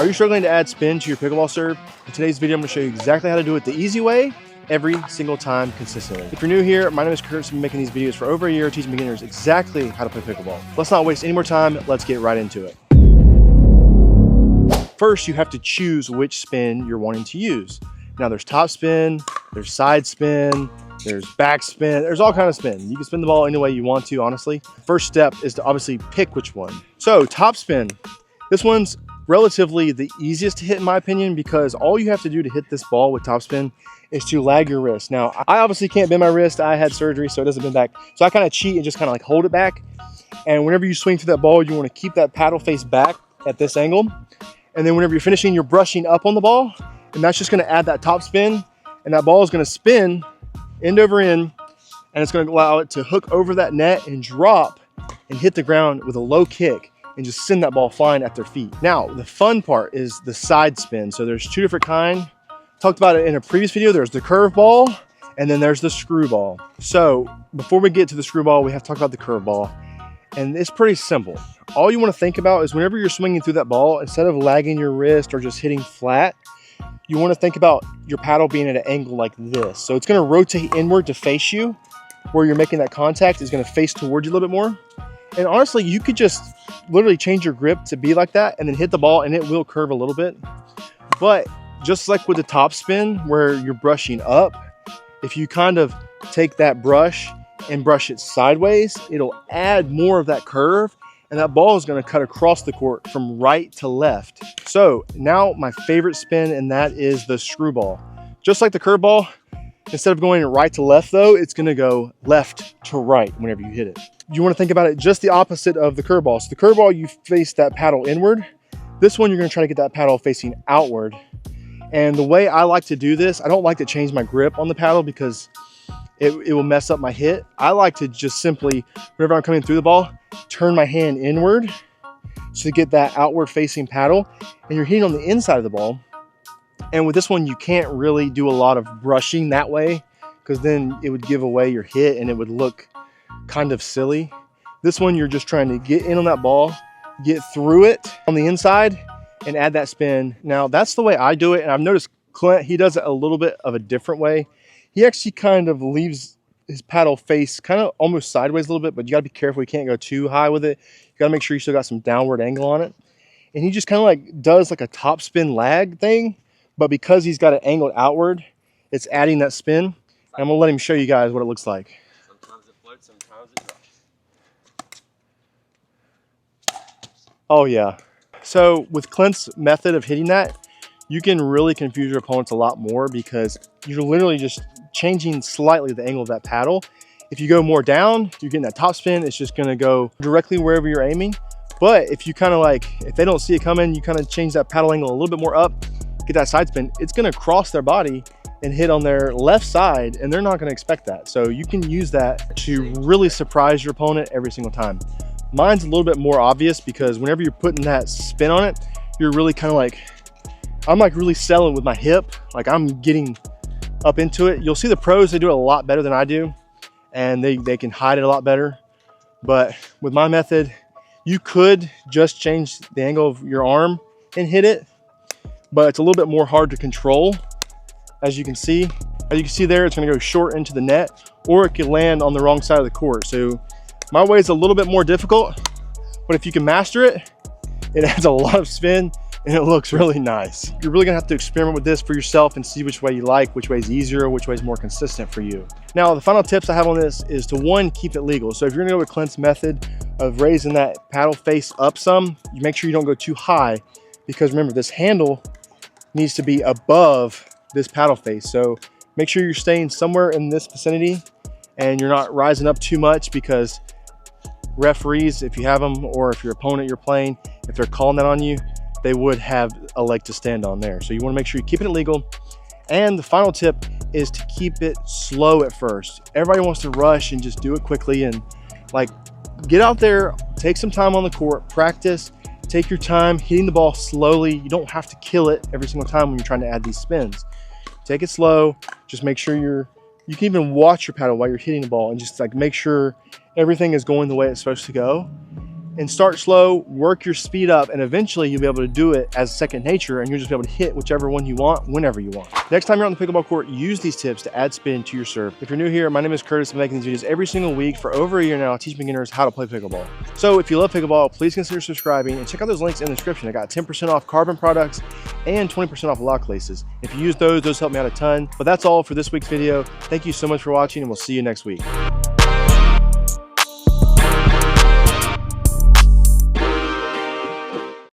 Are you struggling to add spin to your pickleball serve? In today's video, I'm going to show you exactly how to do it the easy way, every single time, consistently. If you're new here, my name is Kurt. I've been making these videos for over a year, teaching beginners exactly how to play pickleball. Let's not waste any more time. Let's get right into it. First, you have to choose which spin you're wanting to use. Now, there's top spin, there's side spin, there's back spin, there's all kinds of spin. You can spin the ball any way you want to, honestly. First step is to obviously pick which one. So, top spin. This one's relatively the easiest to hit in my opinion, because all you have to do to hit this ball with topspin is to lag your wrist. Now, I obviously can't bend my wrist. I had surgery, so it doesn't bend back. So I kind of cheat and just kind of like hold it back. And whenever you swing through that ball, you want to keep that paddle face back at this angle. And then whenever you're finishing, you're brushing up on the ball, and that's just going to add that top spin, and that ball is going to spin end over end, and it's going to allow it to hook over that net and drop and hit the ground with a low kick and just send that ball flying at their feet. Now, the fun part is the side spin. So there's two different kinds. Talked about it in a previous video. There's the curve ball, and then there's the screwball. So before we get to the screwball, we have to talk about the curve ball. And it's pretty simple. All you want to think about is whenever you're swinging through that ball, instead of lagging your wrist or just hitting flat, you want to think about your paddle being at an angle like this. So it's going to rotate inward to face you. Where you're making that contact is going to face towards you a little bit more. And honestly, you could just literally change your grip to be like that and then hit the ball, and it will curve a little bit. But just like with the top spin where you're brushing up, if you kind of take that brush and brush it sideways, it'll add more of that curve, and that ball is going to cut across the court from right to left. So now my favorite spin, and that is the screwball. Just like the curve ball, instead of going right to left though, it's going to go left to right whenever you hit it. You want to think about it just the opposite of the curve ball. So the curve ball, you face that paddle inward. This one, you're going to try to get that paddle facing outward. And the way I like to do this, I don't like to change my grip on the paddle because it will mess up my hit. I like to just simply, whenever I'm coming through the ball, turn my hand inward to get that outward facing paddle, and you're hitting on the inside of the ball. And with this one, you can't really do a lot of brushing that way, because then it would give away your hit and it would look kind of silly. This one, you're just trying to get in on that ball, get through it on the inside, and add that spin. Now, that's the way I do it, and I've noticed Clint, he does it a little bit of a different way. He actually kind of leaves his paddle face kind of almost sideways a little bit, but you got to be careful. You can't go too high with it. You got to make sure you still got some downward angle on it. And he just kind of like does like a top spin lag thing, but because he's got it angled outward, it's adding that spin. And I'm gonna let him show you guys what it looks like. Sometimes it floats, sometimes it drops. Oh yeah. So with Clint's method of hitting that, you can really confuse your opponents a lot more, because you're literally just changing slightly the angle of that paddle. If you go more down, you're getting that top spin, it's just gonna go directly wherever you're aiming. But if you kind of like, if they don't see it coming, you kind of change that paddle angle a little bit more up, get that side spin, it's gonna cross their body and hit on their left side, and they're not gonna expect that. So you can use that to really surprise your opponent every single time. Mine's a little bit more obvious, because whenever you're putting that spin on it, you're really kind of like, I'm like really selling with my hip, like I'm getting up into it. You'll see the pros, they do it a lot better than I do, and they can hide it a lot better. But with my method, you could just change the angle of your arm and hit it, but it's a little bit more hard to control. As you can see there, it's gonna go short into the net, or it could land on the wrong side of the court. So my way is a little bit more difficult, but if you can master it, it adds a lot of spin and it looks really nice. You're really gonna have to experiment with this for yourself and see which way you like, which way is easier, which way is more consistent for you. Now, the final tips I have on this is to, one, keep it legal. So if you're gonna go with Clint's method of raising that paddle face up some, you make sure you don't go too high, because remember, this handle needs to be above this paddle face. So make sure you're staying somewhere in this vicinity and you're not rising up too much, because referees, if you have them, or if your opponent you're playing, if they're calling that on you, they would have a leg to stand on there. So you want to make sure you're keeping it legal. And the final tip is to keep it slow at first. Everybody wants to rush and just do it quickly, and like, get out there, take some time on the court, practice, take your time hitting the ball slowly. You don't have to kill it every single time when you're trying to add these spins. Take it slow, just make sure you can even watch your paddle while you're hitting the ball, and just like make sure everything is going the way it's supposed to go. and start slow, work your speed up, and eventually you'll be able to do it as second nature, and you'll just be able to hit whichever one you want, whenever you want. Next time you're on the pickleball court, use these tips to add spin to your serve. If you're new here, my name is Curtis. I'm making these videos every single week for over a year now, teaching beginners how to play pickleball. So if you love pickleball, please consider subscribing and check out those links in the description. I got 10% off carbon products and 20% off lock laces. If you use those help me out a ton. But that's all for this week's video. Thank you so much for watching, and we'll see you next week.